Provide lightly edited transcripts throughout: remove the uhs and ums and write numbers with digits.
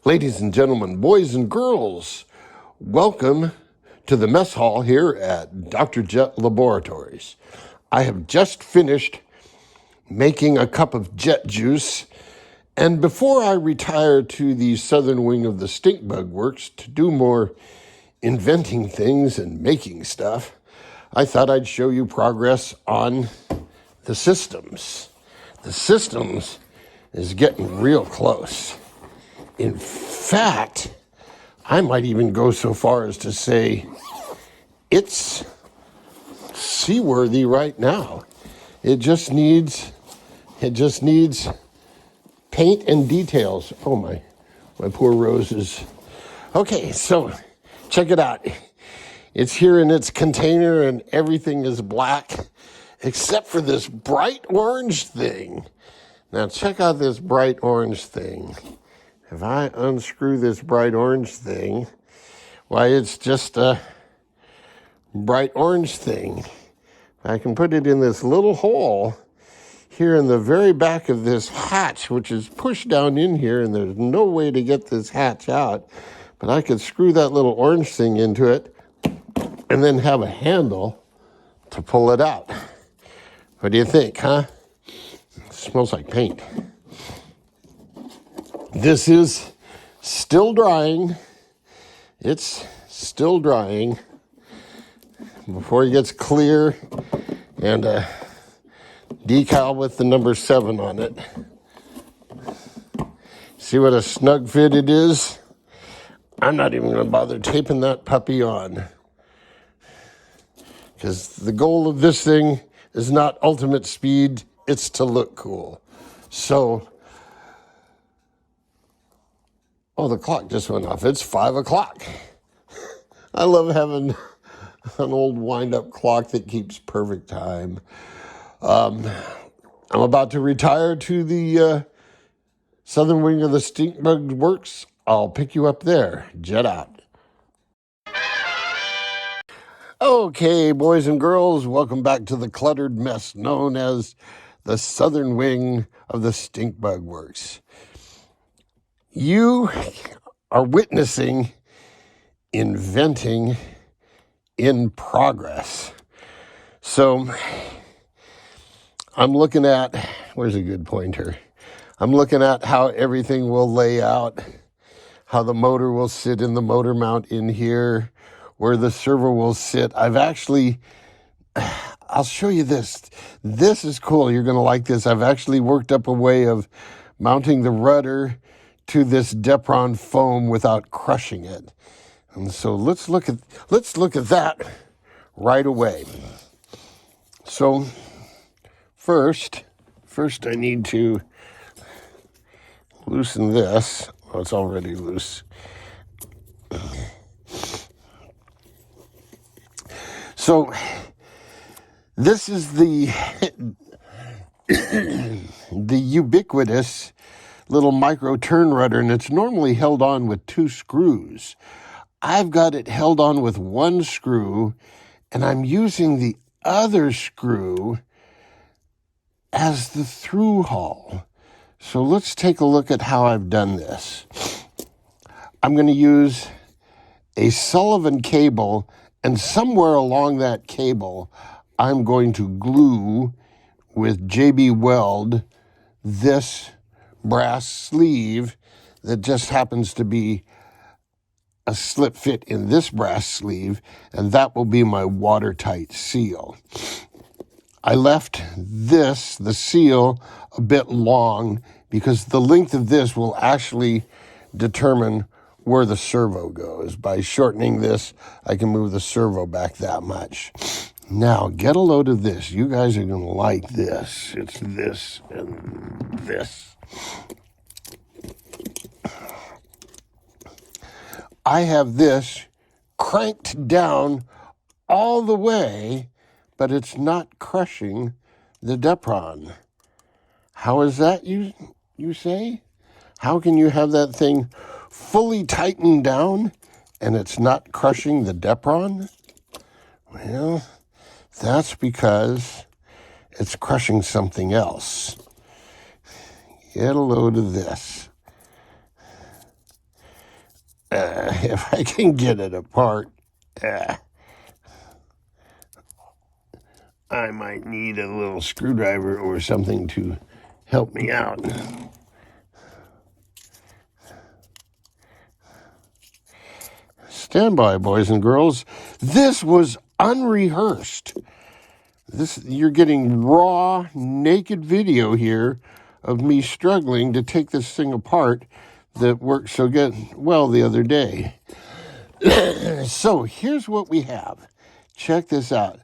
Ladies and gentlemen, boys and girls, welcome to the mess hall here at Dr. Jet Laboratories. I have just finished making a cup of jet juice, and before I retire to the southern wing of the Stink Bug Works to do more inventing things and making stuff, I thought I'd show you progress on the systems. The systems is getting real close. In fact, I might even go so far as to say it's seaworthy right now. It just needs paint and details. Oh my poor roses. Okay, so check it out. It's here in its container and everything is black except for this bright orange thing. Now check out this bright orange thing. If I unscrew this bright orange thing, why, it's just a bright orange thing. I can put it in this little hole here in the very back of this hatch, which is pushed down in here, and there's no way to get this hatch out. But I could screw that little orange thing into it and then have a handle to pull it out. What do you think, huh? It smells like paint. This is still drying. It's still drying before it gets clear, and a decal with the number 7 on it. See what a snug fit it is? I'm not even going to bother taping that puppy on, because the goal of this thing is not ultimate speed, it's to look cool. So, oh, the clock just went off. It's 5 o'clock. I love having an old wind-up clock that keeps perfect time. I'm about to retire to the southern wing of the Stink Bug Works. I'll pick you up there. Jet out. Okay, boys and girls, welcome back to the cluttered mess known as the southern wing of the Stink Bug Works. You are witnessing inventing in progress. So I'm looking at, where's a good pointer? I'm looking at how everything will lay out, how the motor will sit in the motor mount in here, where the servo will sit. I'll show you this. This is cool. You're going to like this. I've actually worked up a way of mounting the rudder to this Depron foam without crushing it. And so let's look at that right away. So first I need to loosen this. Oh, it's already loose. So this is the the ubiquitous little micro turn rudder, and it's normally held on with 2 screws. I've got it held on with 1 screw, and I'm using the other screw as the through hull. So let's take a look at how I've done this. I'm going to use a Sullivan cable, and somewhere along that cable, I'm going to glue with JB Weld this brass sleeve that just happens to be a slip fit in this brass sleeve, and that will be my watertight seal. I left the seal, a bit long because the length of this will actually determine where the servo goes. By shortening this, I can move the servo back that much. Now, get a load of this. You guys are going to like this. It's this and this. I have this cranked down all the way, but it's not crushing the Depron. How is that, you say? How can you have that thing fully tightened down and it's not crushing the Depron? Well, that's because it's crushing something else. Get a load of this. If I can get it apart, I might need a little screwdriver or something to help me out. Stand by, boys and girls. This was unrehearsed. You're getting raw, naked video here of me struggling to take this thing apart that worked so well the other day. So here's what we have. Check this out.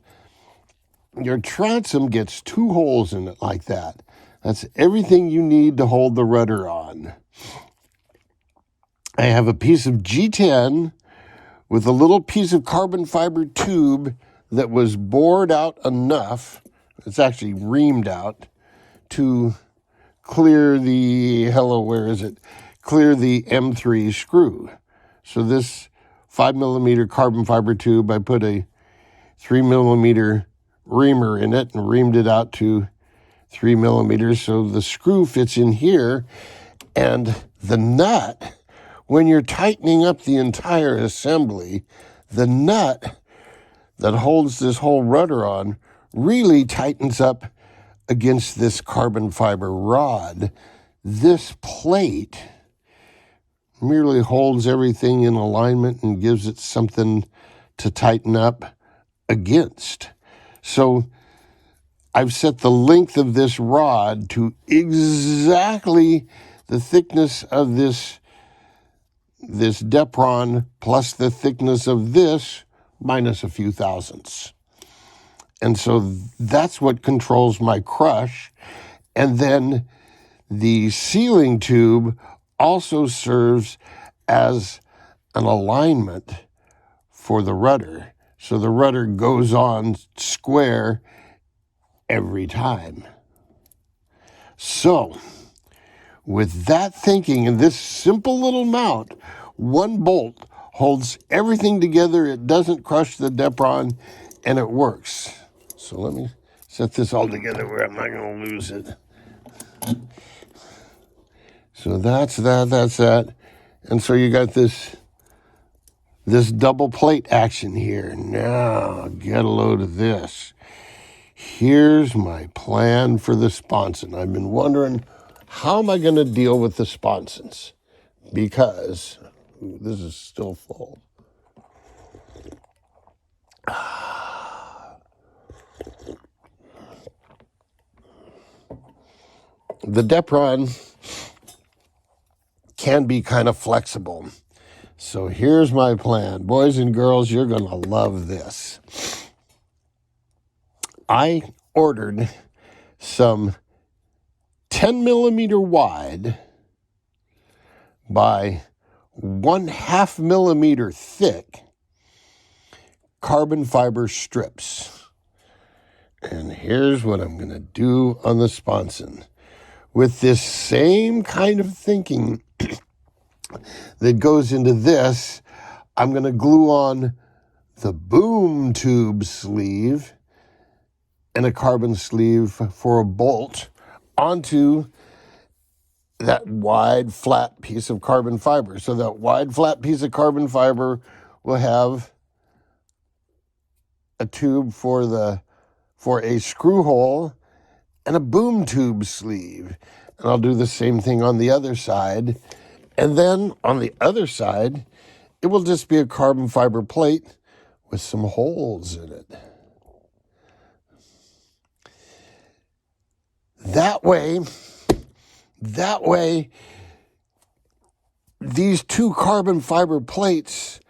Your transom gets 2 holes in it like that. That's everything you need to hold the rudder on. I have a piece of G10 with a little piece of carbon fiber tube that was bored out enough, it's actually reamed out, to clear the, clear the M3 screw. So this 5mm carbon fiber tube, I put a 3mm reamer in it and reamed it out to 3mm so the screw fits in here. And the nut, when you're tightening up the entire assembly, the nut that holds this whole rudder on really tightens up against this carbon fiber rod. This plate merely holds everything in alignment and gives it something to tighten up against. So I've set the length of this rod to exactly the thickness of this Depron plus the thickness of this minus a few thousandths. And so that's what controls my crush. And then the sealing tube also serves as an alignment for the rudder. So the rudder goes on square every time. So with that thinking and this simple little mount, one bolt holds everything together. It doesn't crush the Depron, and it works. So let me set this all together where I'm not going to lose it. So that's that. And so you got this double plate action here. Now, get a load of this. Here's my plan for the sponson. I've been wondering, how am I going to deal with the sponsons? Because this is still full. The Depron can be kind of flexible. So here's my plan. Boys and girls, you're going to love this. I ordered some 10mm wide by 1/2 millimeter thick carbon fiber strips. And here's what I'm going to do on the sponson. With this same kind of thinking that goes into this, I'm going to glue on the boom tube sleeve and a carbon sleeve for a bolt onto that wide, flat piece of carbon fiber. So that wide, flat piece of carbon fiber will have a tube for a screw hole and a boom tube sleeve. And I'll do the same thing on the other side. And then on the other side, it will just be a carbon fiber plate with some holes in it. That way, these 2 carbon fiber plates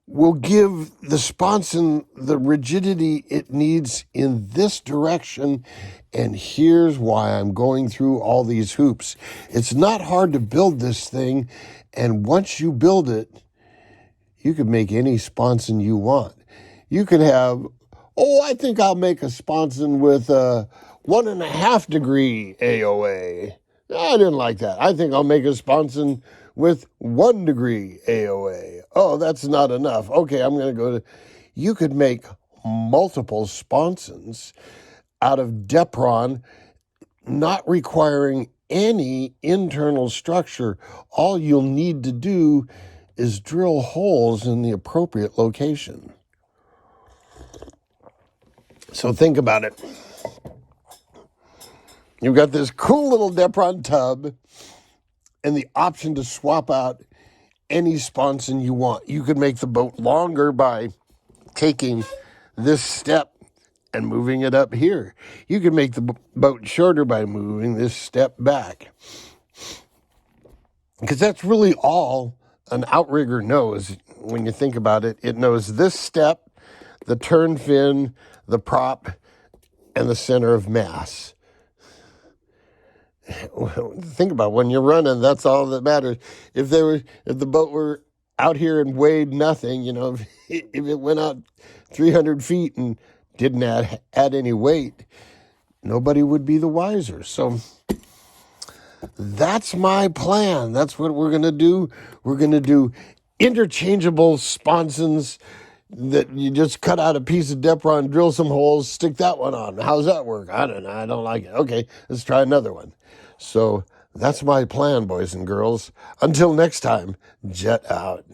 will give the sponson the rigidity it needs in this direction. And here's why I'm going through all these hoops. It's not hard to build this thing. And once you build it, you can make any sponson you want. You could have, I think I'll make a sponson with a 1.5 degree AOA. I didn't like that. I think I'll make a sponson with 1 degree AOA. Oh, that's not enough. Okay, I'm going to go to... You could make multiple sponsons out of Depron, not requiring any internal structure. All you'll need to do is drill holes in the appropriate location. So think about it. You've got this cool little Depron tub and the option to swap out any sponson you want. You could make the boat longer by taking this step and moving it up here. You can make the boat shorter by moving this step back. Because that's really all an outrigger knows when you think about it. It knows this step, the turn fin, the prop, and the center of mass. Think about it. When you're running, that's all that matters. If the boat were out here and weighed nothing, if it went out 300 feet and didn't add any weight, nobody would be the wiser. So that's my plan. That's what we're going to do. We're going to do interchangeable sponsons that you just cut out a piece of Depron, drill some holes, stick that one on. How's that work? I don't know. I don't like it. Okay, let's try another one. So that's my plan, boys and girls. Until next time, jet out.